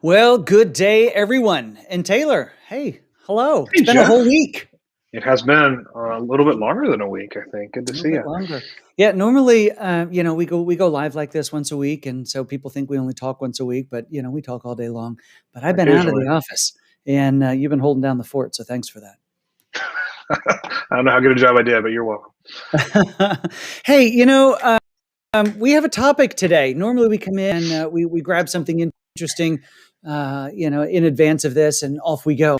Well, good day, everyone. And Taylor, hey, hello. It's Hey, been a Jeff. whole week, It has been a little bit longer than a week, I think. Good a to little see bit you. longer. Yeah, normally, we go live like this once a week, and so people think we only talk once a week, but we talk all day long. But I've been out of Occasionally. the office, and you've been holding down the fort, so thanks for I don't know how good a job I did, but you're welcome. that. Hey, we have a topic today. Normally, we come in and we grab something interesting, in advance of this, and off we go.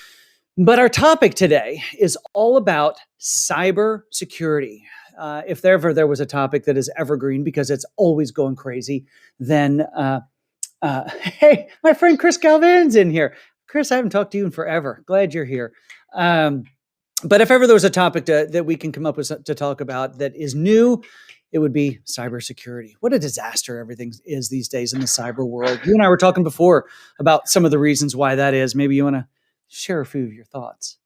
But our topic today is all about cyber security. If ever there was a topic that is evergreen because it's always going crazy, then hey, my friend Chris Galvan's in here. Chris, I haven't talked to you in forever. Glad you're here. Um, but if ever there was a topic that we can come up with to talk about that is new, it would be cybersecurity. What a disaster everything is these days in the cyber world. You and I were talking before about some of the reasons why that is. Maybe you want to share a few of your thoughts.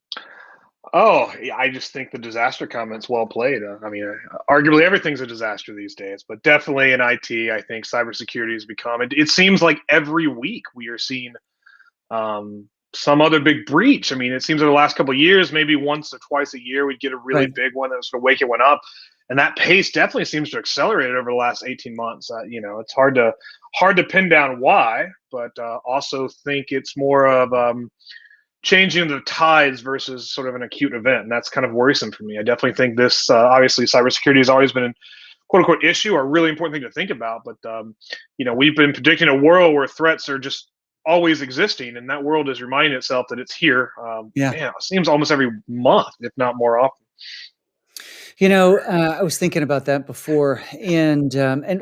Oh, yeah, I just think the disaster comment's well played. Arguably everything's a disaster these days, but definitely in IT, I think cybersecurity has become. It seems like every week we are seeing some other big breach. I mean, it seems over the last couple of years, maybe once or twice a year, we'd get a really Right. big one that was going to wake everyone up, and that pace definitely seems to accelerate over the last 18 months. It's hard to pin down why, but also think it's more of changing the tides versus sort of an acute event, and that's kind of worrisome for me. I definitely think this obviously cybersecurity has always been a quote unquote issue or a really important thing to think about, but we've been predicting a world where threats are just always existing, and that world is reminding itself that it's here. Yeah. Man, it seems almost every month, if not more often. I was thinking about that before, and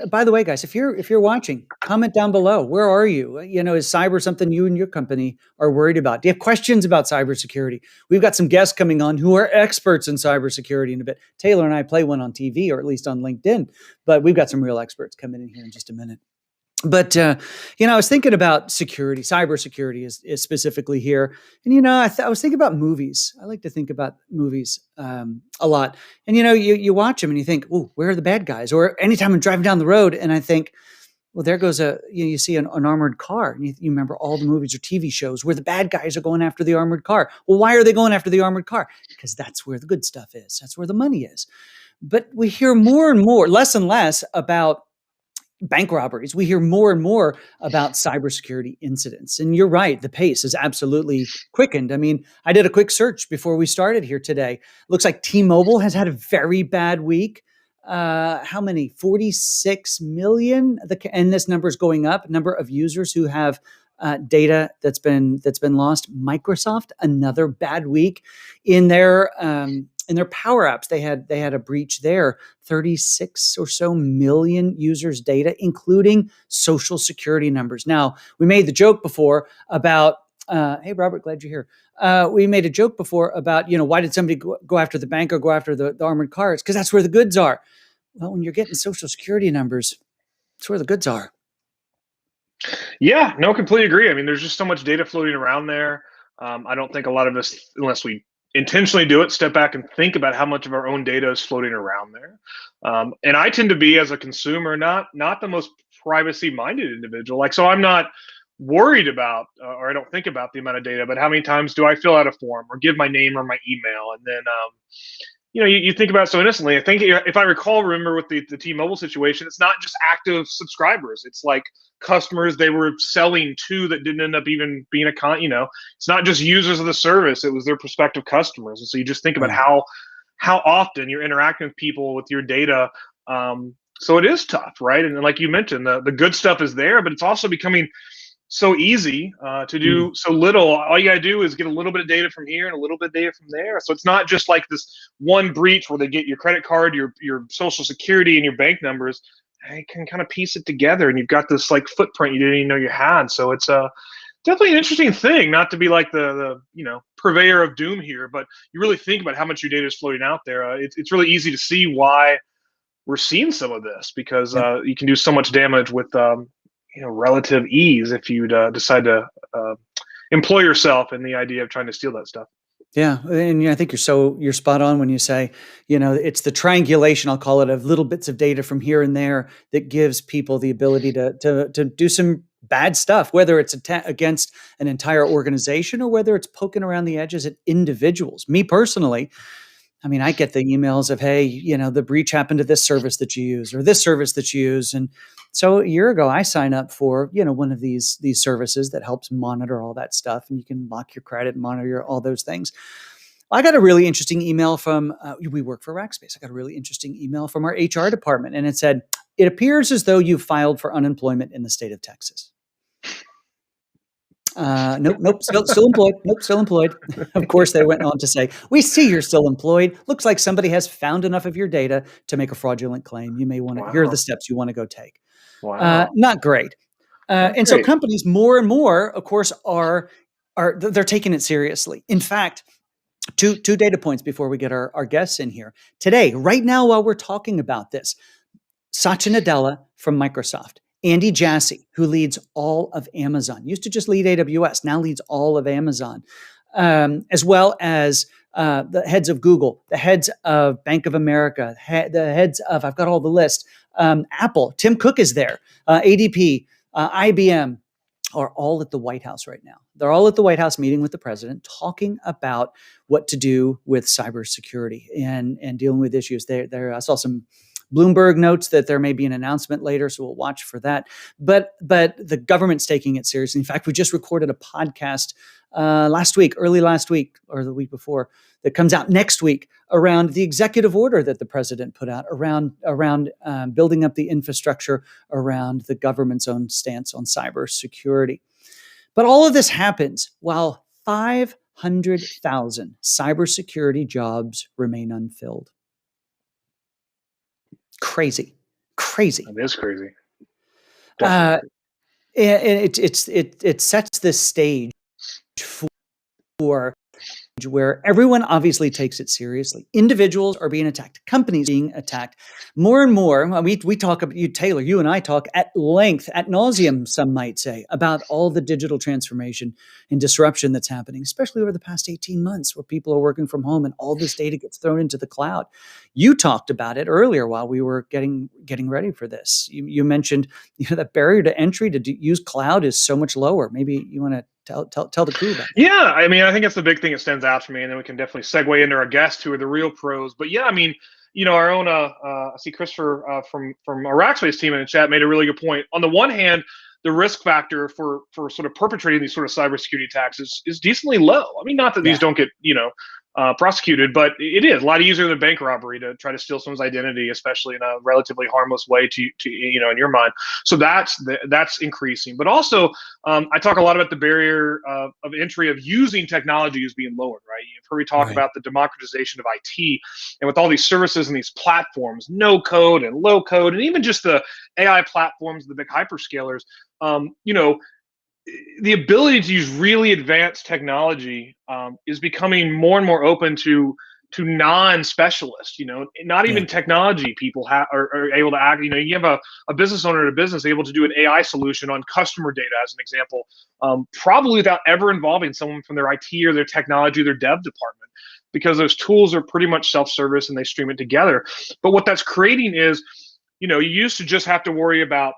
by the way, guys, if you're watching, comment down below. Where are you? Is cyber something you and your company are worried about? Do you have questions about cybersecurity? We've got some guests coming on who are experts in cybersecurity in a bit. Taylor and I play one on TV or at least on LinkedIn, but we've got some real experts coming in here in just a minute. But I was thinking about security, cybersecurity is specifically here, and I was thinking about movies. I like to think about movies a lot, and you watch them and you think, "Oh, where are the bad guys?" Or anytime I'm driving down the road and I think, "Well, there goes you see an armored car," and you remember all the movies or TV shows where the bad guys are going after the armored car. Well, why are they going after the armored car? Because that's where the good stuff is. That's where the money is. But we hear more and more, less and less about bank robberies. We hear more and more about cybersecurity incidents. And you're right, the pace is absolutely quickened. I mean, I did a quick search before we started here today. Looks like T-Mobile has had a very bad week. How many? 46 million. And this number is going up. Number of users who have data that's been lost. Microsoft, another bad week in their Power Apps. They had a breach there. 36 or so million users' data, including social security numbers. Now, we made the joke before about. Hey, Robert, glad you're here. We made a joke before about, why did somebody go after the bank or go after the armored cars? Because that's where the goods are. Well, when you're getting social security numbers, that's where the goods are. Yeah, no, completely agree. I mean, there's just so much data floating around there. I don't think a lot of us, unless we intentionally do it, step back and think about how much of our own data is floating around there. And I tend to be, as a consumer, not the most privacy-minded individual. Like, so I'm not worried about, or I don't think about the amount of data, but how many times do I fill out a form or give my name or my email, and then you think about it so innocently. I think if I remember with the T-Mobile situation, it's not just active subscribers. It's like customers they were selling to that didn't end up even being it's not just users of the service. It was their prospective customers. And so you just think about Right. how often you're interacting with people with your data. So it is tough, right? And like you mentioned, the good stuff is there, but it's also becoming so easy to Mm. do so little. All you gotta do is get a little bit of data from here and a little bit of data from there. So it's not just like this one breach where they get your credit card, your social security, and your bank numbers. I can kind of piece it together, and you've got this like footprint you didn't even know you had. So it's definitely an interesting thing. Not to be like the purveyor of doom here, but you really think about how much your data is floating out there. It's really easy to see why we're seeing some of this because Yep. you can do so much damage with relative ease if you decide to employ yourself in the idea of trying to steal that stuff. Yeah, and I think you're spot on when you say, it's the triangulation, I'll call it, of little bits of data from here and there that gives people the ability to do some bad stuff, whether it's against an entire organization or whether it's poking around the edges at individuals. Me personally, I mean, I get the emails of, hey, the breach happened to this service that you use or this service that you use. And so a year ago, I signed up for, one of these services that helps monitor all that stuff. And you can lock your credit, monitor all those things. I got a really interesting email from, we work for Rackspace. I got a really interesting email from our HR department. And it said, it appears as though you filed for unemployment in the state of Texas. Nope, still employed. Nope, still employed. Of course, they went on to say, we see you're still employed. Looks like somebody has found enough of your data to make a fraudulent claim. You may want to, here are the steps you want to go take. Wow. Not great. So companies more and more, of course, they're taking it seriously. In fact, two data points before we get our guests in here. Today, right now, while we're talking about this, Satya Nadella from Microsoft, Andy Jassy, who leads all of Amazon, used to just lead AWS, now leads all of Amazon, as well as the heads of Google, the heads of Bank of America, the heads of, I've got all the list, Apple, Tim Cook is there, ADP, IBM, are all at the White House right now. They're all at the White House meeting with the president, talking about what to do with cybersecurity and dealing with issues. I saw some Bloomberg notes that there may be an announcement later, so we'll watch for that. But the government's taking it seriously. In fact, we just recorded a podcast early last week, or the week before, that comes out next week around the executive order that the president put out around building up the infrastructure around the government's own stance on cybersecurity. But all of this happens while 500,000 cybersecurity jobs remain unfilled. Crazy. It is crazy. And it sets the stage for where everyone obviously takes it seriously. Individuals are being attacked, companies being attacked more and more. We talk about, Taylor, you and I talk at length, ad nauseum, some might say, about all the digital transformation and disruption that's happening, especially over the past 18 months where people are working from home and all this data gets thrown into the cloud. You talked about it earlier while we were getting ready for this. You mentioned that barrier to entry to use cloud is so much lower. Maybe you want to tell the crew about that. Yeah, I mean, I think that's the big thing that stands out for me, and then we can definitely segue into our guests who are the real pros. But yeah, I mean, our own, I see Christopher from our Rackspace team in the chat made a really good point. On the one hand, the risk factor for sort of perpetrating these sort of cybersecurity attacks is decently low. I mean, not that these don't get prosecuted, but it is a lot easier than bank robbery to try to steal someone's identity, especially in a relatively harmless way to in your mind. So that's increasing. But also, I talk a lot about the barrier of entry of using technology is being lowered, right? You've heard me talk about the democratization of IT, and with all these services and these platforms, no code and low code, and even just the AI platforms, the big hyperscalers, the ability to use really advanced technology is becoming more and more open to non-specialists. Not even technology people are able to act. You have a business owner at a business able to do an AI solution on customer data, as an example, probably without ever involving someone from their IT or their technology or their dev department, because those tools are pretty much self-service and they stream it together. But what that's creating is, you used to just have to worry about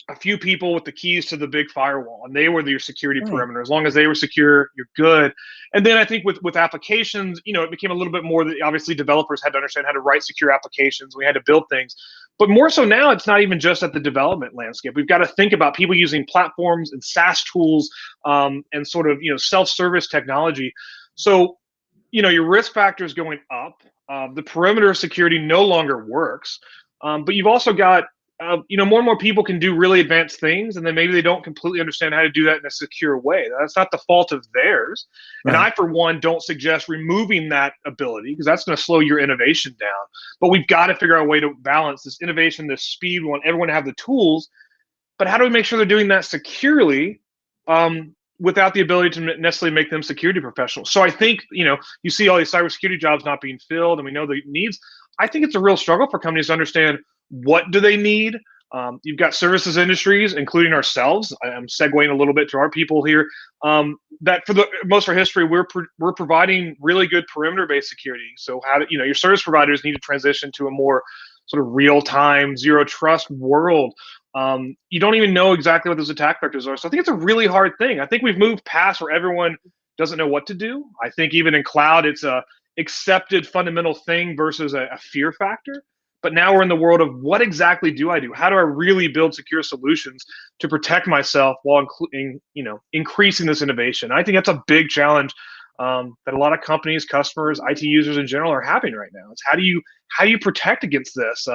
a few people with the keys to the big firewall, and they were your security perimeter. As long as they were secure, you're good. And then I think with applications, it became a little bit more that obviously developers had to understand how to write secure applications. We had to build things. But more so now, it's not even just at the development landscape. We've got to think about people using platforms and SaaS tools and sort of self-service technology. So your risk factor is going up. The perimeter security no longer works. But you've also got more and more people can do really advanced things, and then maybe they don't completely understand how to do that in a secure way. That's not the fault of theirs. Right. And I, for one, don't suggest removing that ability, because that's going to slow your innovation down. But we've got to figure out a way to balance this innovation, this speed. We want everyone to have the tools, but how do we make sure they're doing that securely without the ability to necessarily make them security professionals? So I think, you see all these cybersecurity jobs not being filled, and we know the needs. I think it's a real struggle for companies to understand what do they need. You've got services industries, including ourselves. I'm segueing a little bit to our people here. That for the most of our history, we're providing really good perimeter-based security. So your service providers need to transition to a more sort of real-time, zero trust world. you don't even know exactly what those attack vectors are. So I think it's a really hard thing. I think we've moved past where everyone doesn't know what to do. I think even in cloud, it's a accepted fundamental thing versus a fear factor. But now we're in the world of what exactly do I do? How do I really build secure solutions to protect myself while including, increasing this innovation? I think that's a big challenge that a lot of companies, customers, IT users in general are having right now. It's how do you protect against this?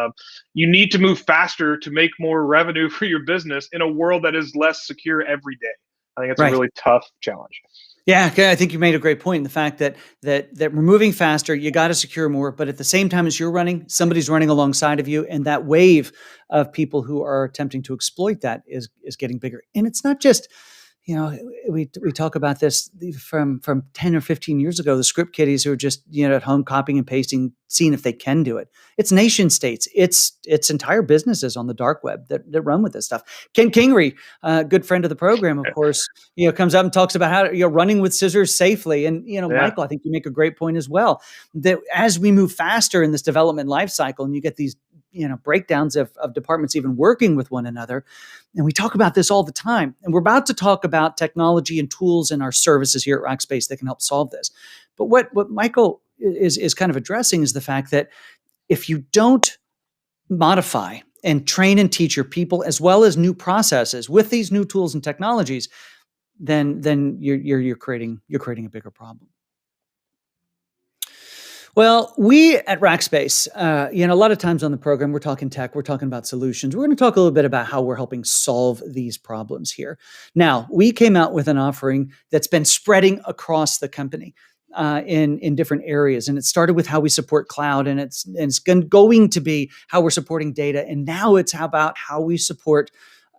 You need to move faster to make more revenue for your business in a world that is less secure every day. I think it's a Right. really tough challenge. Yeah, I think you made a great point in the fact that we're moving faster. You got to secure more, but at the same time as you're running, somebody's running alongside of you, and that wave of people who are attempting to exploit that is getting bigger. And it's not just, we talk about this from 10 or 15 years ago, the script kiddies who are just at home copying and pasting, seeing if they can do it. It's nation states, it's entire businesses on the dark web that run with this stuff. Ken Kingery, good friend of the program, of course, comes up and talks about how running with scissors safely. And Yeah. Michael, I think you make a great point as well, that as we move faster in this development life cycle, and you get these breakdowns of departments even working with one another. And we talk about this all the time. And we're about to talk about technology and tools in our services here at Rackspace that can help solve this. But what Michael is kind of addressing is the fact that if you don't modify and train and teach your people as well as new processes with these new tools and technologies, then you're creating a bigger problem. Well, we at Rackspace, a lot of times on the program, we're talking tech, we're talking about solutions. We're going to talk a little bit about how we're helping solve these problems here. Now, we came out with an offering that's been spreading across the company in different areas. And it started with how we support cloud, and it's going to be how we're supporting data. And now it's about how we support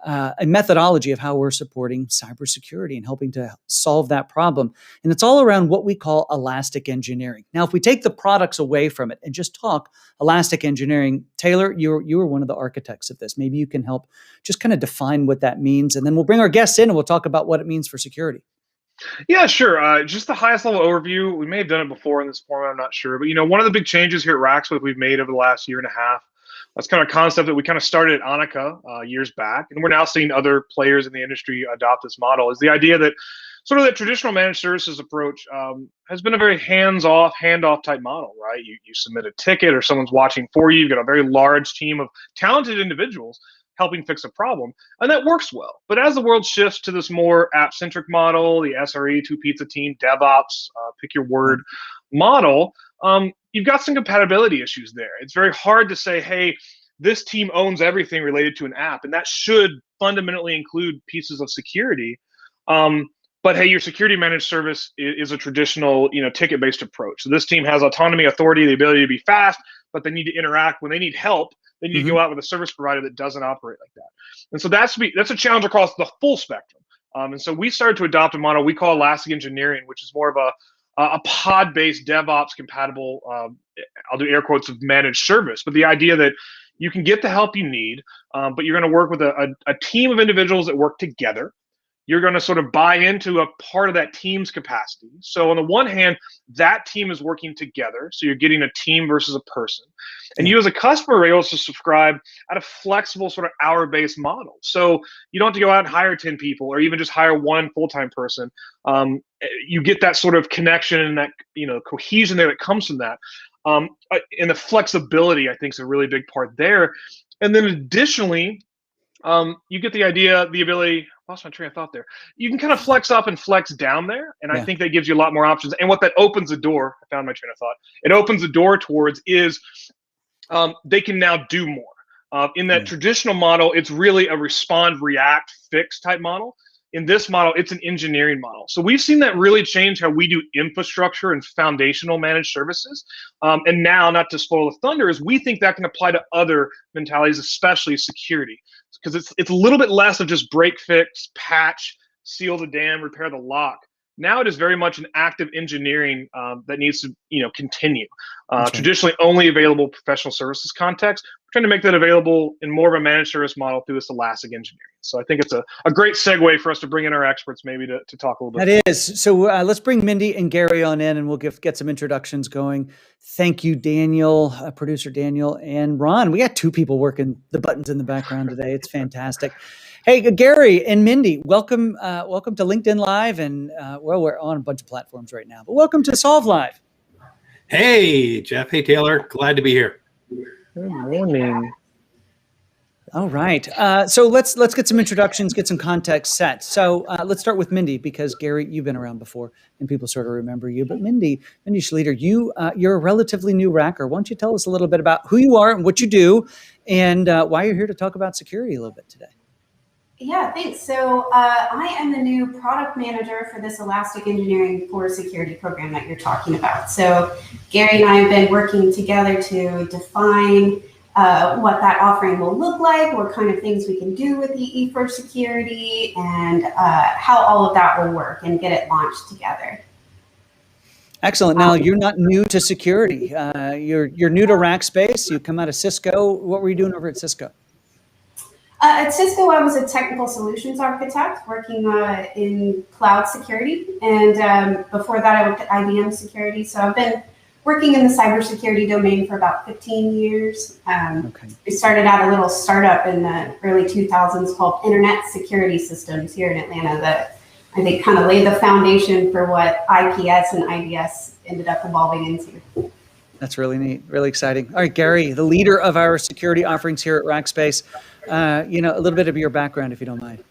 a methodology of how we're supporting cybersecurity and helping to solve that problem. And it's all around what we call elastic engineering. Now, if we take the products away from it and just talk elastic engineering, Taylor, you were one of the architects of this. Maybe you can help just kind of define what that means. And then we'll bring our guests in and we'll talk about what it means for security. Yeah, sure. Just the highest level overview. We may have done it before in this format, I'm not sure. But one of the big changes here at Rackspace we've made over the last year and a half, that's kind of a concept that we kind of started at Annika years back, and we're now seeing other players in the industry adopt this model, is the idea that sort of the traditional managed services approach has been a very hands-off, handoff type model, right? You submit a ticket or someone's watching for you. You've got a very large team of talented individuals helping fix a problem, and that works well. But as the world shifts to this more app-centric model, the SRE, two-pizza team, DevOps, pick your word model, you've got some compatibility issues there. It's very hard to say, hey, this team owns everything related to an app, and that should fundamentally include pieces of security. But hey, your security managed service is a traditional, ticket-based approach. So this team has autonomy, authority, the ability to be fast, but they need to interact when they need help. Then you go out with a service provider that doesn't operate like that. And so that's a challenge across the full spectrum. And so we started to adopt a model we call elastic engineering, which is more of a pod-based DevOps compatible, I'll do air quotes, of managed service. But the idea that you can get the help you need, but you're going to work with a team of individuals that work together. You're going to sort of buy into a part of that team's capacity. So on the one hand, that team is working together. So you're getting a team versus a person. And you as a customer are able to subscribe at a flexible sort of hour-based model. So you don't have to go out and hire 10 people or even just hire one full-time person. You get that sort of connection and that cohesion there that comes from that. And the flexibility, I think, is a really big part there. And then additionally, you get the ability, I lost my train of thought there. You can kind of flex up and flex down there. And I think that gives you a lot more options. And what that opens the door, I found my train of thought, it opens the door towards is they can now do more. In that traditional model, it's really a respond, react, fix type model. In this model, it's an engineering model. So we've seen that really change how we do infrastructure and foundational managed services. And now, not to spoil the thunder, is we think that can apply to other mentalities, especially security. Because it's a little bit less of just break, fix, patch, seal the dam, repair the lock. Now it is very much an active engineering that needs to continue. Traditionally only available professional services context. trying to make that available in more of a managed service model through this elastic engineering. So I think it's a great segue for us to bring in our experts maybe to talk a little bit. That is. So let's bring Mindy and Gary on in, and we'll get some introductions going. Thank you, Daniel, producer Daniel, and Ron. We got two people working the buttons in the background today. It's fantastic. Hey, Gary and Mindy, welcome to LinkedIn Live, and well, we're on a bunch of platforms right now, but welcome to Solve Live. Hey, Jeff. Hey, Taylor. Glad to be here. Good morning. All right. So let's get some introductions, get some context set. So let's start with Mindy, because Gary, you've been around before and people sort of remember you. But Mindy Schleter, you're a relatively new Racker. Why don't you tell us a little bit about who you are and what you do, and why you're here to talk about security a little bit today? Yeah, thanks. So I am the new product manager for this Elastic Engineering for Security program that you're talking about. So Gary and I have been working together to define what that offering will look like, what kind of things we can do with EE for security, and how all of that will work and get it launched together. Excellent. Now, you're not new to security. You're new to Rackspace. You come out of Cisco. What were you doing over at Cisco? At Cisco, I was a technical solutions architect working in cloud security. And before that, I worked at IBM Security. So I've been working in the cybersecurity domain for about 15 years. Okay. We started out a little startup in the early 2000s called Internet Security Systems here in Atlanta that I think kind of laid the foundation for what IPS and IDS ended up evolving into. That's really neat, really exciting. All right, Gary, the leader of our security offerings here at Rackspace, a little bit of your background, if you don't mind.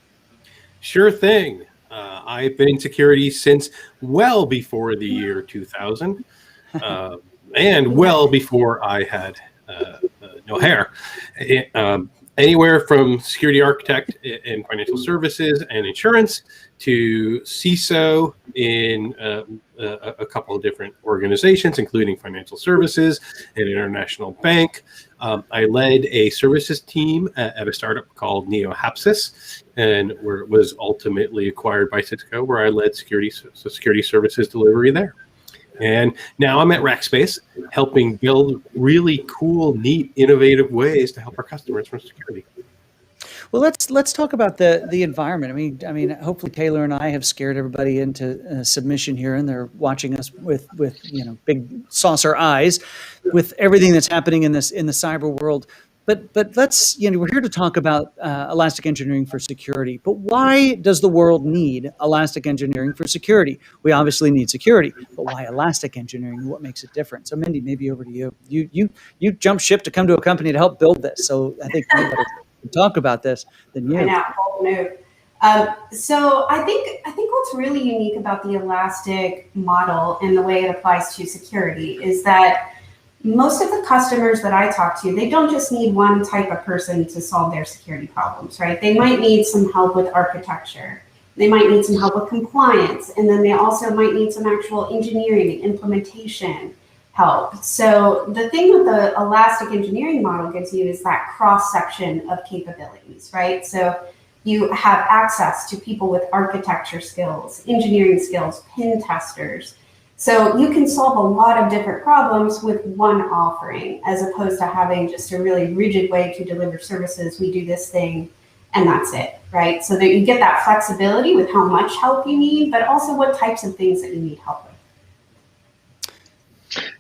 Sure thing. I've been in security since well before the year 2000, and well before I had no hair. Anywhere from security architect in financial services and insurance to CISO in a couple of different organizations, including financial services and international bank. I led a services team at a startup called NeoHapsis, and where it was ultimately acquired by Cisco, where I led security services delivery there. And now I'm at Rackspace, helping build really cool, neat, innovative ways to help our customers from security. Well, let's talk about the environment. I mean, hopefully Taylor and I have scared everybody into submission here, and they're watching us with big saucer eyes, with everything that's happening in the cyber world. But let's we're here to talk about elastic engineering for security. But why does the world need elastic engineering for security? We obviously need security, but why elastic engineering? What makes it different? So Mindy, maybe over to you. You jumped ship to come to a company to help build this. So I think nobody can talk about this than you. I know, bold move. So I think what's really unique about the elastic model and the way it applies to security is that most of the customers that I talk to, they don't just need one type of person to solve their security problems, right? They might need some help with architecture. They might need some help with compliance. And then they also might need some actual engineering and implementation help. So the thing that the elastic engineering model gives you is that cross-section of capabilities, right? So you have access to people with architecture skills, engineering skills, pen testers. So you can solve a lot of different problems with one offering, as opposed to having just a really rigid way to deliver services. We do this thing and that's it, right? So that you get that flexibility with how much help you need, but also what types of things that you need help with.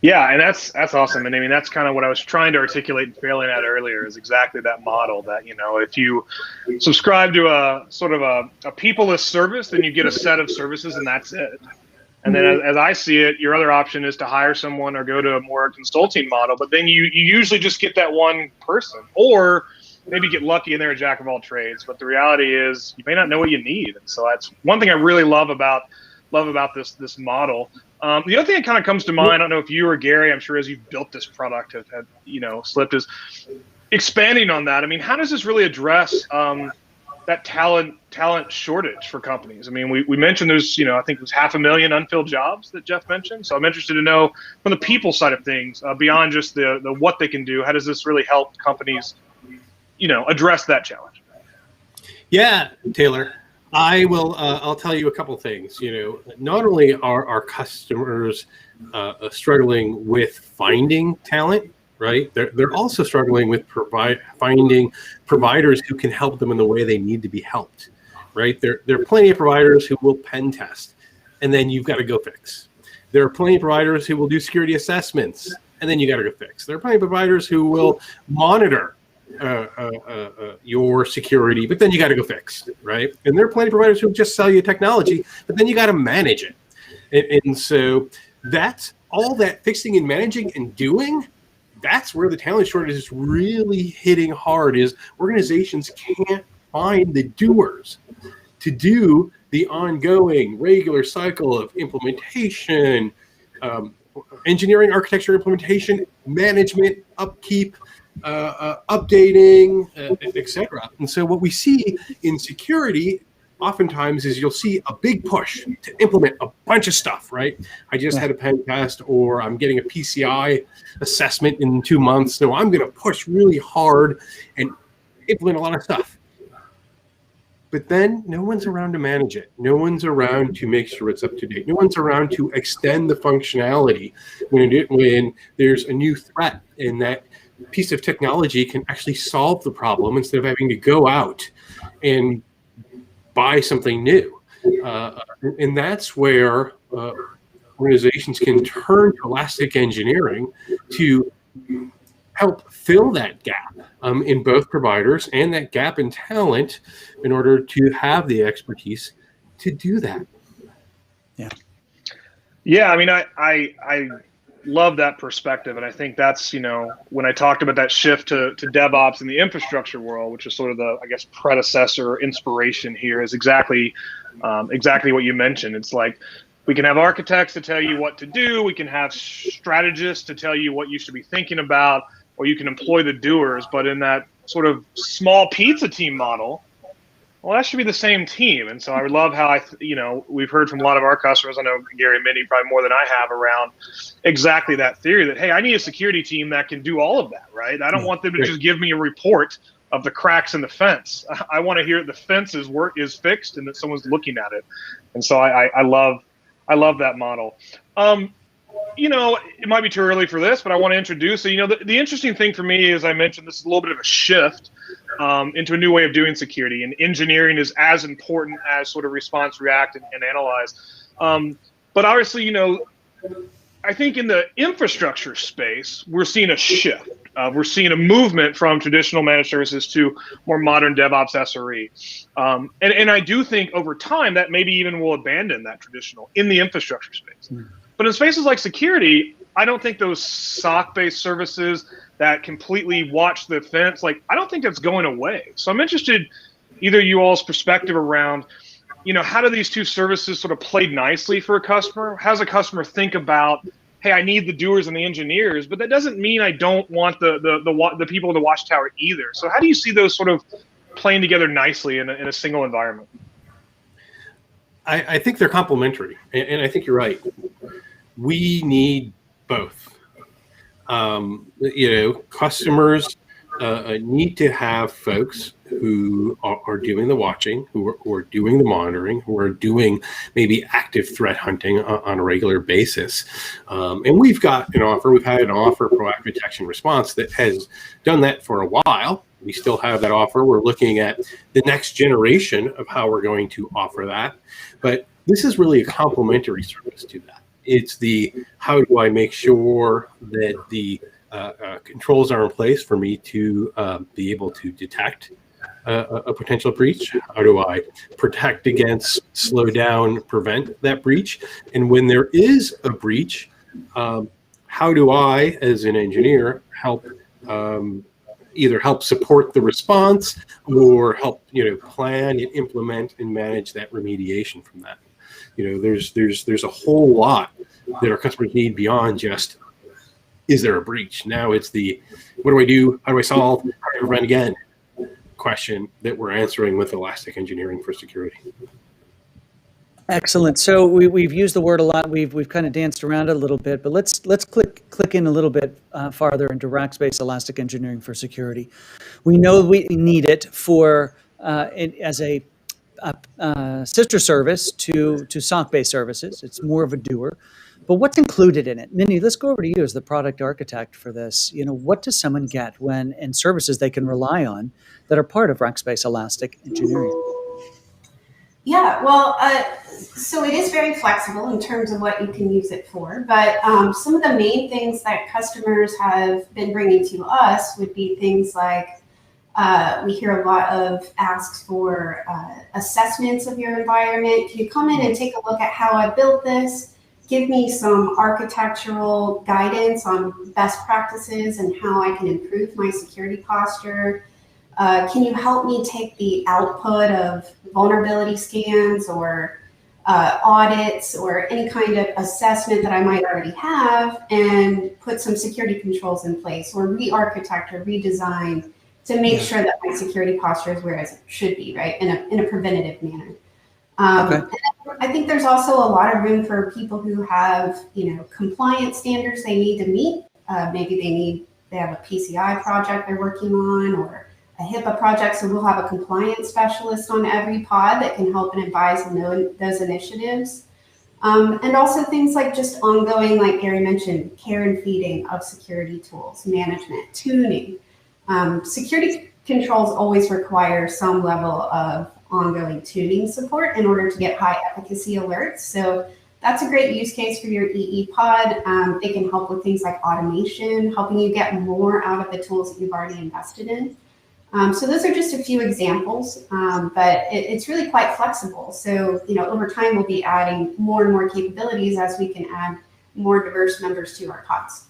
Yeah, and that's awesome. And I mean, that's kind of what I was trying to articulate and failing at earlier, is exactly that model that, if you subscribe to a sort of a peopleless service, then you get a set of services and that's it. And then as I see it, your other option is to hire someone or go to a more consulting model, but then you usually just get that one person, or maybe get lucky and they're a jack of all trades. But the reality is you may not know what you need. And so that's one thing I really love about this model. The other thing that kind of comes to mind, I don't know if you or Gary, I'm sure as you've built this product have slipped, is expanding on that. I mean, how does this really address that talent shortage for companies? I mean, we mentioned there's, I think there's 500,000 unfilled jobs that Jeff mentioned. So I'm interested to know from the people side of things, beyond just the what they can do, how does this really help companies, address that challenge? Yeah, Taylor, I'll tell you a couple things. Not only are our customers struggling with finding talent, right? They're also struggling with finding providers who can help them in the way they need to be helped, right? There are plenty of providers who will pen test, and then you've got to go fix. There are plenty of providers who will do security assessments, and then you got to go fix. There are plenty of providers who will monitor your security, but then you got to go fix, right? And there are plenty of providers who just sell you technology, but then you got to manage it. And so that's all that fixing and managing and doing. That's where the talent shortage is really hitting hard. Is organizations can't find the doers to do the ongoing regular cycle of implementation, engineering, architecture, implementation, management, upkeep, updating, etc. And so what we see in security oftentimes is you'll see a big push to implement a bunch of stuff, right? I just had a pen test, or I'm getting a PCI assessment in 2 months, so I'm going to push really hard and implement a lot of stuff. But then no one's around to manage it. No one's around to make sure it's up to date. No one's around to extend the functionality when there's a new threat, and that piece of technology can actually solve the problem instead of having to go out and buy something new. And that's where organizations can turn to elastic engineering to help fill that gap in both providers and that gap in talent in order to have the expertise to do that. Yeah, I mean, I love that perspective, and I think that's, when I talked about that shift to DevOps in the infrastructure world, which is sort of the, I guess, predecessor inspiration here, is exactly what you mentioned. It's like we can have architects to tell you what to do, we can have strategists to tell you what you should be thinking about, or you can employ the doers. But in that sort of small pizza team model, well, that should be the same team. And so I love how we've heard from a lot of our customers. I know Gary and Mindy probably more than I have around exactly that theory that, hey, I need a security team that can do all of that, right? I don't want them to just give me a report of the cracks in the fence. I want to hear the fence is fixed and that someone's looking at it. And so I love that model. It might be too early for this, but I want to introduce it. The interesting thing for me, as I mentioned, this is a little bit of a shift into a new way of doing security, and engineering is as important as sort of response, react, and analyze. But obviously, I think in the infrastructure space, we're seeing a shift. We're seeing a movement from traditional managed services to more modern DevOps SRE. And I do think over time that maybe even will abandon that traditional in the infrastructure space. But in spaces like security, I don't think those SOC-based services that completely watch the fence, I don't think that's going away. So I'm interested, either you all's perspective around, how do these two services sort of play nicely for a customer? How does a customer think about, hey, I need the doers and the engineers, but that doesn't mean I don't want the people in the watchtower either. So how do you see those sort of playing together nicely in a single environment? I think they're complementary, and I think you're right. We need both. Customers need to have folks who are doing the watching, who are doing the monitoring, who are doing maybe active threat hunting on a regular basis. And we've had an offer, proactive detection response, that has done that for a while. We still have that offer. We're looking at the next generation of how we're going to offer that. But this is really a complementary service to that. It's the, how do I make sure that the controls are in place for me to be able to detect a potential breach? How do I protect against, slow down, prevent that breach? And when there is a breach, how do I, as an engineer, help either help support the response or help plan and implement and manage that remediation from that? There's a whole lot that our customers need beyond just, is there a breach? Now it's the, what do I do? How do I solve? How do I prevent again? Question that we're answering with Elastic Engineering for Security. Excellent. So we've used the word a lot. We've kind of danced around it a little bit, but let's click in a little bit farther into Rackspace Elastic Engineering for Security. We know we need it for as a sister service to SOC-based services. It's more of a doer. But what's included in it? Mindy, let's go over to you as the product architect for this. What does someone get when, and services they can rely on that are part of Rackspace Elastic Engineering? Yeah, well, so it is very flexible in terms of what you can use it for, but some of the main things that customers have been bringing to us would be things like we hear a lot of asks for assessments of your environment. Can you come in and take a look at how I built this? Give me some architectural guidance on best practices and how I can improve my security posture. Can you help me take the output of vulnerability scans or audits or any kind of assessment that I might already have and put some security controls in place, or re-architect or redesign to make sure that my security posture is where it should be, right, in a preventative manner. Okay. And I think there's also a lot of room for people who have, compliance standards they need to meet. Maybe they have a PCI project they're working on, or a HIPAA project, so we'll have a compliance specialist on every pod that can help and advise on those initiatives. And also things like just ongoing, like Gary mentioned, care and feeding of security tools, management, tuning. Security controls always require some level of ongoing tuning support in order to get high efficacy alerts. So that's a great use case for your EE pod. They can help with things like automation, helping you get more out of the tools that you've already invested in. So those are just a few examples, but it's really quite flexible. So, over time, we'll be adding more and more capabilities as we can add more diverse members to our pods.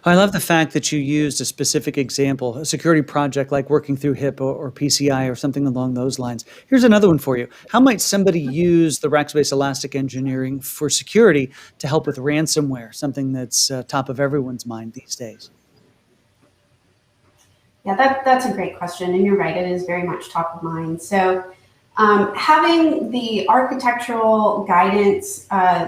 I love the fact that you used a specific example, a security project like working through HIPAA or PCI or something along those lines. Here's another one for you. How might somebody use the Rackspace Elastic Engineering for security to help with ransomware, something that's top of everyone's mind these days? Yeah, that's a great question, and you're right, it is very much top of mind. So having the architectural guidance,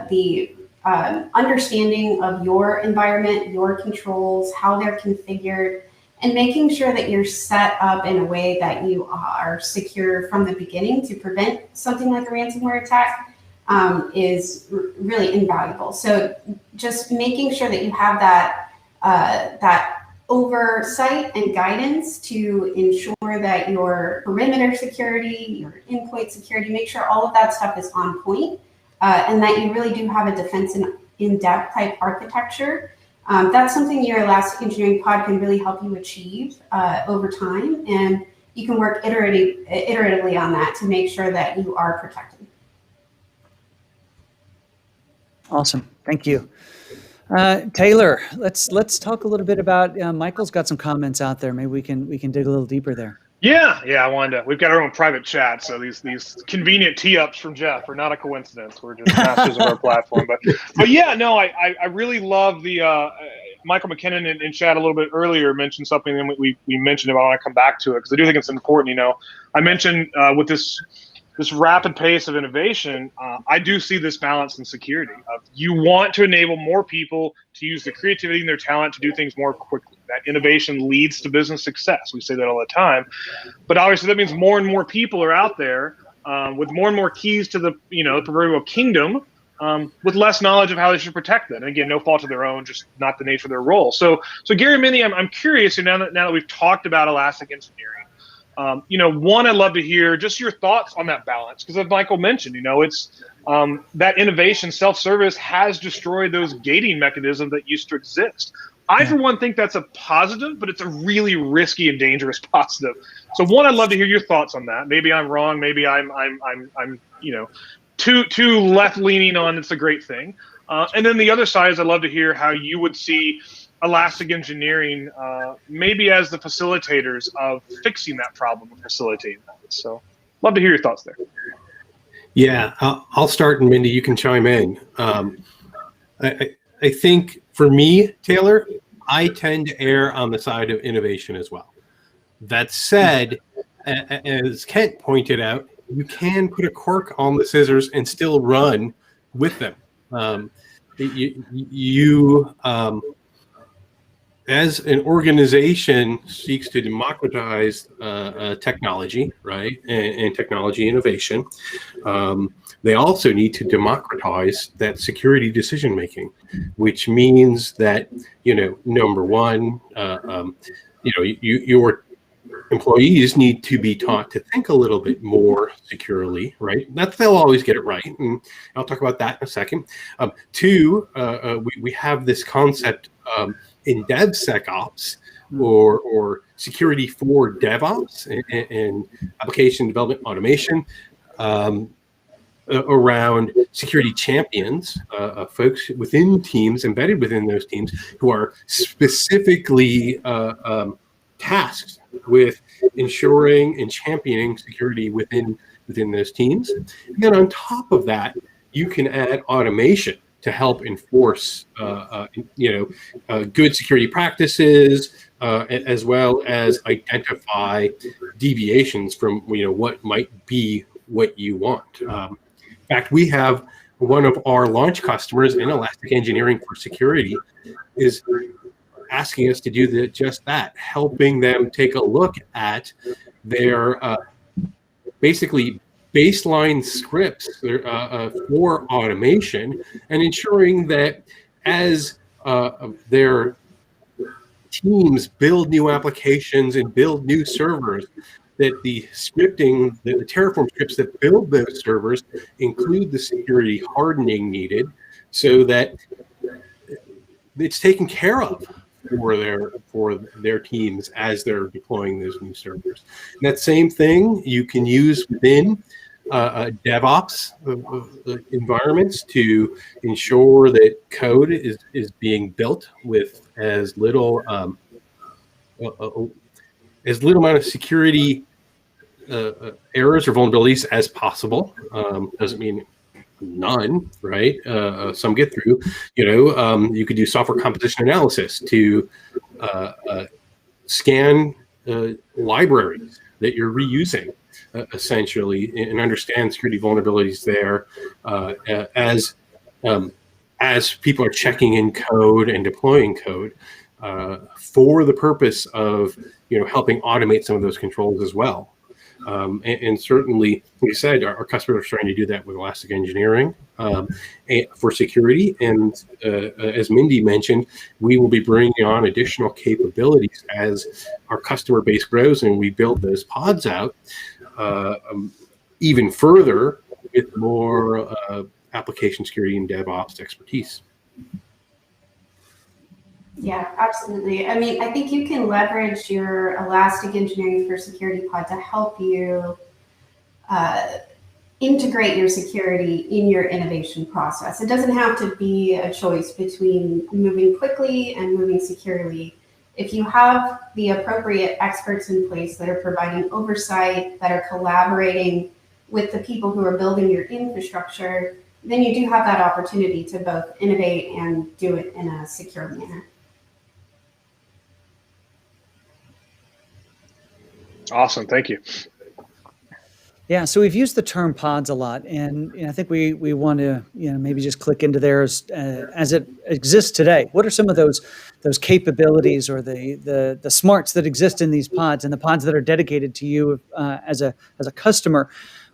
the understanding of your environment, your controls, how they're configured, and making sure that you're set up in a way that you are secure from the beginning to prevent something like a ransomware attack is really invaluable. So just making sure that you have that oversight and guidance to ensure that your perimeter security, your endpoint security, make sure all of that stuff is on point, and that you really do have a defense in-depth type architecture. That's something your Elastic Engineering pod can really help you achieve over time, and you can work iteratively on that to make sure that you are protected. Awesome, thank you. Taylor, let's talk a little bit about. Michael's got some comments out there. Maybe we can dig a little deeper there. Yeah. I wanted to. We've got our own private chat, so these convenient tee-ups from Jeff are not a coincidence. We're just masters of our platform. But yeah, no, I really love the Michael McKinnon in chat a little bit earlier mentioned something, and we mentioned it. I want to come back to it because I do think it's important. I mentioned with this rapid pace of innovation, I do see this balance in security. You want to enable more people to use their creativity and their talent to do things more quickly. That innovation leads to business success. We say that all the time. But obviously that means more and more people are out there with more and more keys to the proverbial kingdom with less knowledge of how they should protect them. And again, no fault of their own, just not the nature of their role. So Gary and Mindy, I'm curious, now that we've talked about Elastic Engineering, one, I'd love to hear just your thoughts on that balance, because as Michael mentioned, it's that innovation, self-service has destroyed those gating mechanisms that used to exist. I, for one, think that's a positive, but it's a really risky and dangerous positive. So one, I'd love to hear your thoughts on that. Maybe I'm wrong. Maybe I'm too left-leaning on it's a great thing. And then the other side is I'd love to hear how you would see Elastic Engineering maybe as the facilitators of fixing that problem and facilitating that. So love to hear your thoughts there. Yeah, I'll start, and Mindy, you can chime in. I think for me, Taylor, I tend to err on the side of innovation as well. That said, as Kent pointed out, you can put a cork on the scissors and still run with them. as an organization seeks to democratize technology, right, and technology innovation, they also need to democratize that security decision making, which means that, number one, your employees need to be taught to think a little bit more securely, right? Not that they'll always get it right, and I'll talk about that in a second. Two, we have this concept in DevSecOps or security for DevOps and application development automation, around security champions, folks within teams, embedded within those teams, who are specifically tasked with ensuring and championing security within those teams. And then on top of that, you can add automation to help enforce, good security practices, as well as identify deviations from, what might be what you want. In fact, we have one of our launch customers in Elastic Engineering for Security is asking us to do just that, helping them take a look at their basically baseline scripts for automation, and ensuring that as their teams build new applications and build new servers, that the scripting, the Terraform scripts that build those servers include the security hardening needed so that it's taken care of for their teams as they're deploying those new servers. And that same thing you can use within DevOps environments to ensure that code is being built with as little amount of security errors or vulnerabilities as possible. Doesn't mean none, right? Some get through. You could do software composition analysis to scan libraries that you're reusing, essentially, and understand security vulnerabilities there as people are checking in code and deploying code for the purpose of helping automate some of those controls as well. And certainly, like I said, our customers are starting to do that with Elastic Engineering for security. And as Mindy mentioned, we will be bringing on additional capabilities as our customer base grows and we build those pods out even further with more application security and DevOps expertise. Yeah, absolutely. I mean, I think you can leverage your Elastic Engineering for Security pod to help you integrate your security in your innovation process. It doesn't have to be a choice between moving quickly and moving securely. If you have the appropriate experts in place that are providing oversight, that are collaborating with the people who are building your infrastructure, then you do have that opportunity to both innovate and do it in a secure manner. Awesome, thank you. Yeah, so we've used the term pods a lot, and I think we want to maybe just click into theirs as it exists today. What are some of those capabilities or the smarts that exist in these pods and the pods that are dedicated to you as a customer?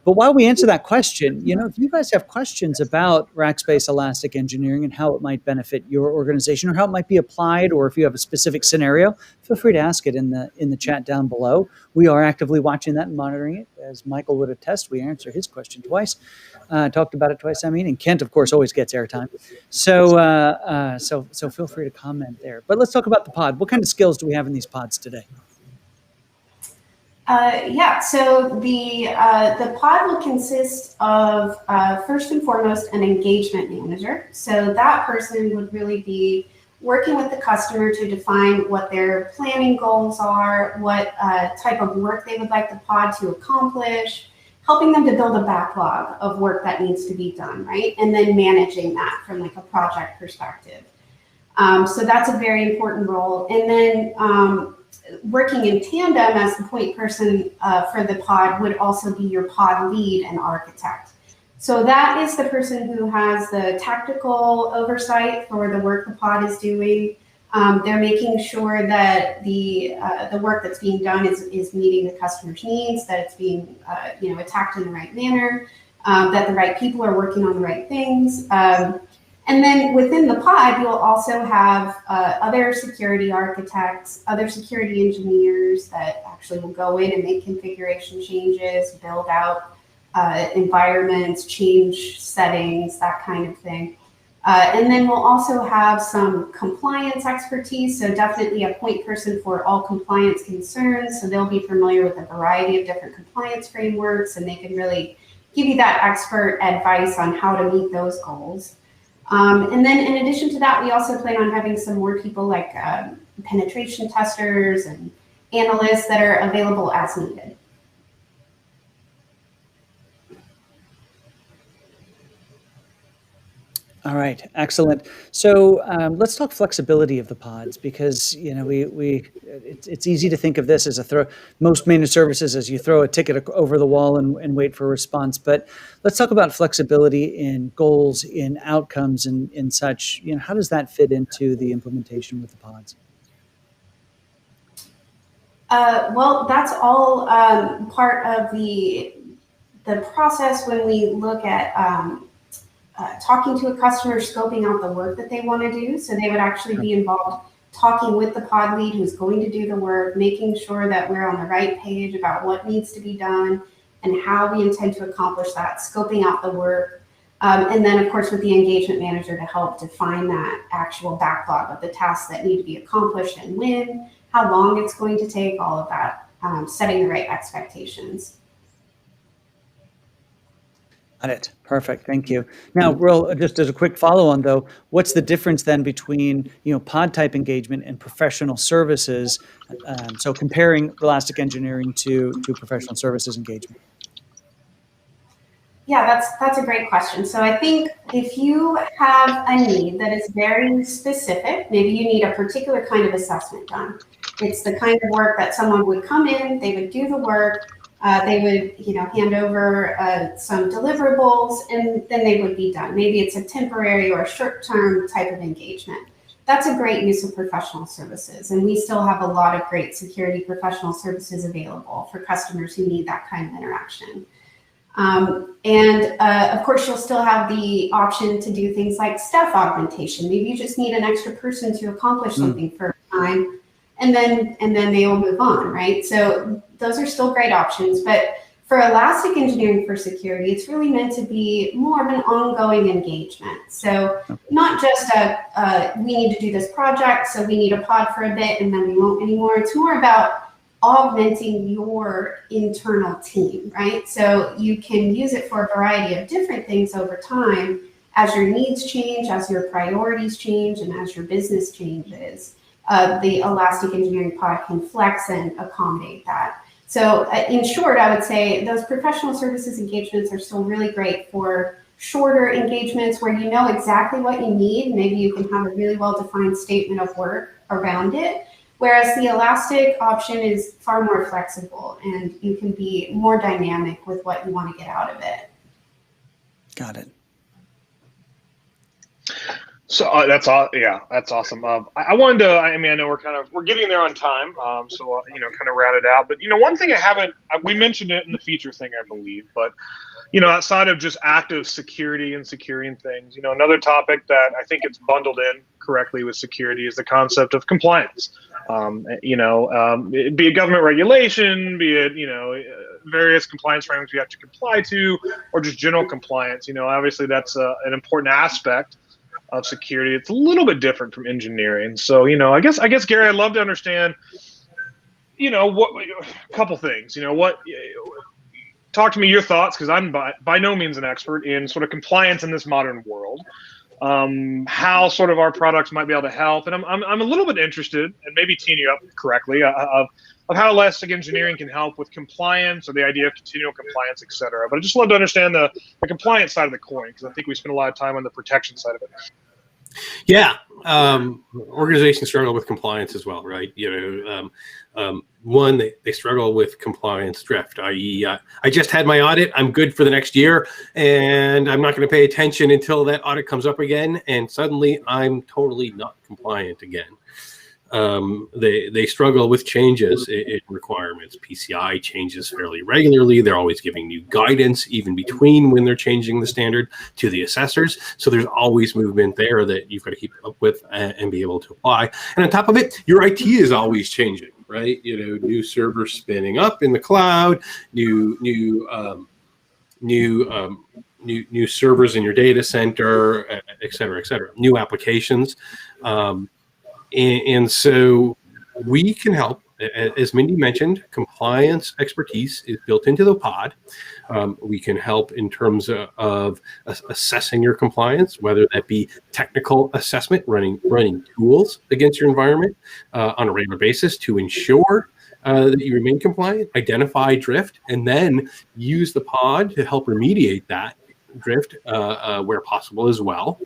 But while we answer that question, if you guys have questions about Rackspace Elastic Engineering and how it might benefit your organization or how it might be applied, or if you have a specific scenario, feel free to ask it in the chat down below. We are actively watching that and monitoring it. As Michael would attest, we answer his question twice, talked about it twice. And Kent, of course, always gets airtime. So feel free to comment there. But let's talk about the pod. What kind of skills do we have in these pods today? So the pod will consist of, first and foremost, an engagement manager. So that person would really be working with the customer to define what their planning goals are, what type of work they would like the pod to accomplish, helping them to build a backlog of work that needs to be done, right? And then managing that from like a project perspective. So that's a very important role. And then working in tandem as the point person for the pod would also be your pod lead and architect. So that is the person who has the tactical oversight for the work the pod is doing, They're making sure that the work that's being done is meeting the customer's needs, that it's being attacked in the right manner, that the right people are working on the right things. And then within the pod, you'll also have other security architects, other security engineers that actually will go in and make configuration changes, build out environments, change settings, that kind of thing. And then we'll also have some compliance expertise, so definitely a point person for all compliance concerns. So they'll be familiar with a variety of different compliance frameworks, and they can really give you that expert advice on how to meet those goals. And then in addition to that, we also plan on having some more people like penetration testers and analysts that are available as needed. All right, excellent. So let's talk flexibility of the pods, because it's easy to think of this as most managed services as you throw a ticket over the wall and wait for a response. But let's talk about flexibility in goals, in outcomes, and in such. How does that fit into the implementation with the pods? Well, that's all part of the process when we look at talking to a customer, scoping out the work that they want to do. So they would actually be involved talking with the pod lead who's going to do the work, making sure that we're on the right page about what needs to be done and how we intend to accomplish that, scoping out the work. And then, of course, with the engagement manager to help define that actual backlog of the tasks that need to be accomplished and when, how long it's going to take, all of that, setting the right expectations. Got it. Perfect. Thank you. Now, just as a quick follow-on, though, what's the difference then between pod type engagement and professional services? So comparing Elastic Engineering to professional services engagement. Yeah, that's a great question. So I think if you have a need that is very specific, maybe you need a particular kind of assessment done. It's the kind of work that someone would come in, they would do the work. They would, hand over some deliverables, and then they would be done. Maybe it's a temporary or short-term type of engagement. That's a great use of professional services, and we still have a lot of great security professional services available for customers who need that kind of interaction. Of course, you'll still have the option to do things like staff augmentation. Maybe you just need an extra person to accomplish something for a time, and then they will move on, right? So those are still great options, but for Elastic Engineering for Security, it's really meant to be more of an ongoing engagement. So not just we need to do this project, so we need a pod for a bit and then we won't anymore. It's more about augmenting your internal team, right? So you can use it for a variety of different things over time as your needs change, as your priorities change, and as your business changes. The Elastic Engineering Pod can flex and accommodate that. So in short, I would say those professional services engagements are still really great for shorter engagements where you know exactly what you need. Maybe you can have a really well-defined statement of work around it. Whereas the Elastic option is far more flexible and you can be more dynamic with what you want to get out of it. Got it. So that's awesome. I wanted to. I know we're getting there on time. So kind of round it out. But one thing we mentioned it in the feature thing, I believe. But outside of just active security and securing things, another topic that I think it's bundled in correctly with security is the concept of compliance. Be it government regulation, be it various compliance frameworks you have to comply to, or just general compliance. Obviously that's an important aspect of security. It's a little bit different from engineering. So, I guess Gary, I'd love to understand, what a couple things, talk to me your thoughts, because I'm by no means an expert in sort of compliance in this modern world. How sort of our products might be able to help. And I'm a little bit interested, and maybe teeing you up correctly, of how Elastic Engineering can help with compliance or the idea of continual compliance, et cetera. But I just love to understand the compliance side of the coin, because I think we spend a lot of time on the protection side of it. Yeah, Organizations struggle with compliance as well, right? One, they struggle with compliance drift, i.e., I just had my audit, I'm good for the next year, and I'm not going to pay attention until that audit comes up again, and suddenly I'm totally not compliant again. They struggle with changes in requirements. PCI changes fairly regularly. They're always giving new guidance, even between when they're changing the standard to the assessors. So there's always movement there that you've got to keep up with and be able to apply. And on top of it, your IT is always changing, right? New servers spinning up in the cloud, new servers in your data center, et cetera, new applications. And so we can help. As Mindy mentioned, compliance expertise is built into the pod. We can help in terms of assessing your compliance, whether that be technical assessment, running tools against your environment on a regular basis to ensure that you remain compliant, identify drift, and then use the pod to help remediate that drift where possible as well.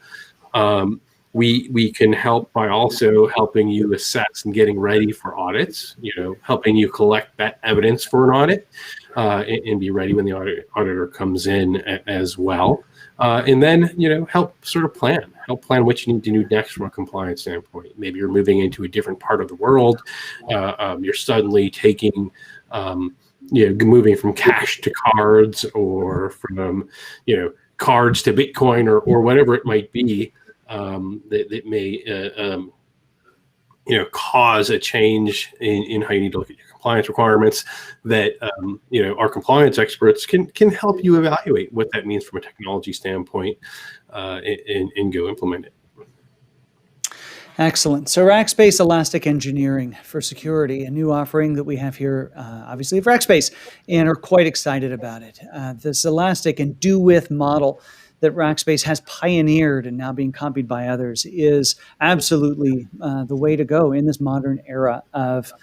We can help by also helping you assess and getting ready for audits, helping you collect that evidence for an audit and be ready when the auditor comes in as well. And then, help sort of help plan what you need to do next from a compliance standpoint. Maybe you're moving into a different part of the world. You're suddenly taking, moving from cash to cards or from, cards to Bitcoin or whatever it might be. That may cause a change in how you need to look at your compliance requirements that our compliance experts can help you evaluate what that means from a technology standpoint and go implement it. Excellent. So Rackspace Elastic Engineering for Security, a new offering that we have here, obviously, at Rackspace, and are quite excited about it. This elastic and do-with model that Rackspace has pioneered and now being copied by others is absolutely the way to go in this modern era of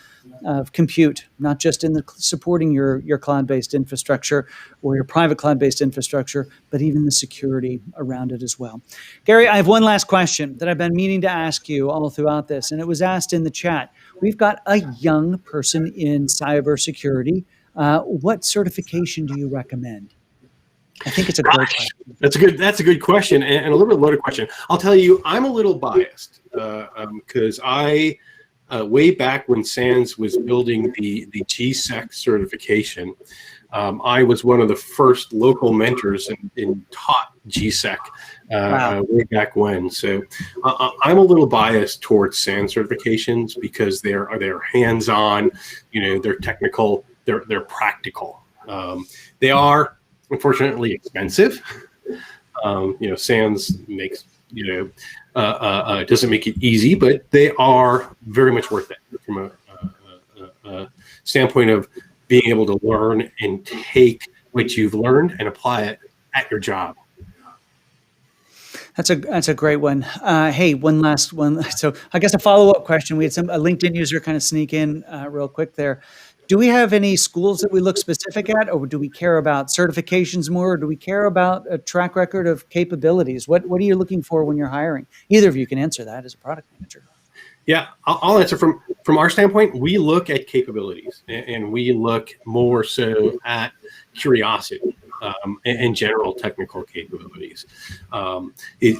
compute, not just in the supporting your cloud-based infrastructure or your private cloud-based infrastructure, but even the security around it as well. Gary, I have one last question that I've been meaning to ask you all throughout this, and it was asked in the chat. We've got a young person in cybersecurity. What certification do you recommend? I think it's a great question. That's a good question and a little bit loaded question. I'll tell you, I'm a little biased because I way back when SANS was building the GSEC certification, I was one of the first local mentors and taught GSEC way back when. So I'm a little biased towards SANS certifications because they're hands-on, they're technical, they're practical. They are unfortunately expensive. SANS makes, doesn't make it easy, but they are very much worth it from a standpoint of being able to learn and take what you've learned and apply it at your job. That's a great one. Hey, one last one. So I guess a follow-up question. We had a LinkedIn user kind of sneak in real quick there. Do we have any schools that we look specific at, or do we care about certifications more, or do we care about a track record of capabilities? What are you looking for when you're hiring? Either of you can answer that as a product manager. Yeah, I'll answer from our standpoint. We look at capabilities, and we look more so at curiosity and general technical capabilities. We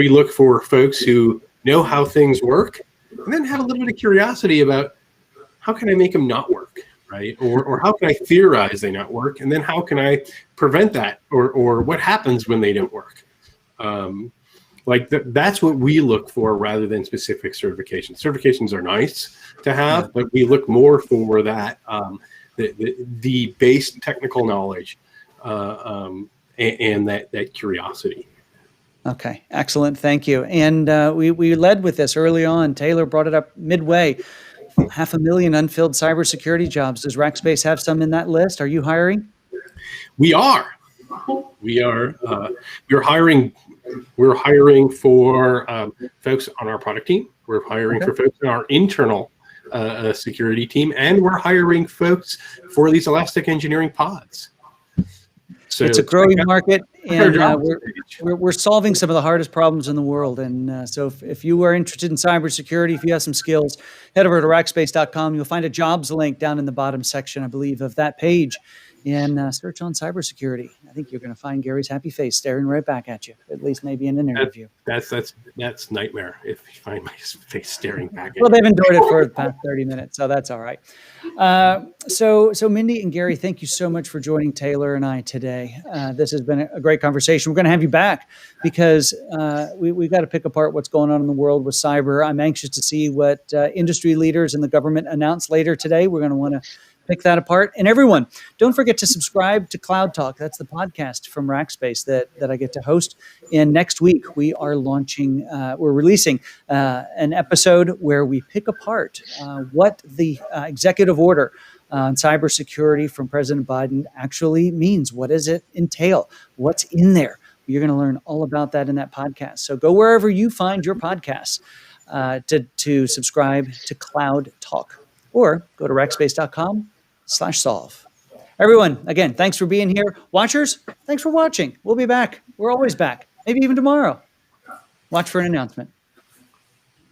look for folks who know how things work, and then have a little bit of curiosity about how can I make them not work, right? Or how can I theorize they not work, and then how can I prevent that, or what happens when they don't work? That's what we look for rather than specific certifications. Certifications are nice to have, but we look more for that the base technical knowledge and that curiosity. Okay, excellent. Thank you. And we led with this early on. Taylor brought it up midway. 500,000 unfilled cybersecurity jobs. Does Rackspace have some in that list? Are you hiring? We are. We're hiring. We're hiring for folks on our product team. We're hiring for folks in our internal security team, and we're hiring folks for these Elastic Engineering pods. So it's a growing market, and jobs we're solving some of the hardest problems in the world. And so if you are interested in cybersecurity, if you have some skills, head over to rackspace.com. You'll find a jobs link down in the bottom section, I believe, of that page, and search on cybersecurity. I think you're going to find Gary's happy face staring right back at you, at least maybe in an interview. That's nightmare if you find my face staring back at Well, you. they've endured it for the past 30 minutes, so that's all right. So Mindy and Gary, thank you so much for joining Taylor and I today. This has been a great conversation. We're going to have you back because we've got to pick apart what's going on in the world with cyber. I'm anxious to see what industry leaders and the government announce later today. We're going to want to pick that apart. And everyone, don't forget to subscribe to Cloud Talk. That's the podcast from Rackspace that I get to host. And next week, we are we're releasing an episode where we pick apart what the executive order on cybersecurity from President Biden actually means. What does it entail? What's in there? You're going to learn all about that in that podcast. So go wherever you find your podcasts to subscribe to Cloud Talk, or go to rackspace.com/solve. Everyone, again, thanks for being here. Watchers, thanks for watching. We'll be back. We're always back. Maybe even tomorrow. Watch for an announcement.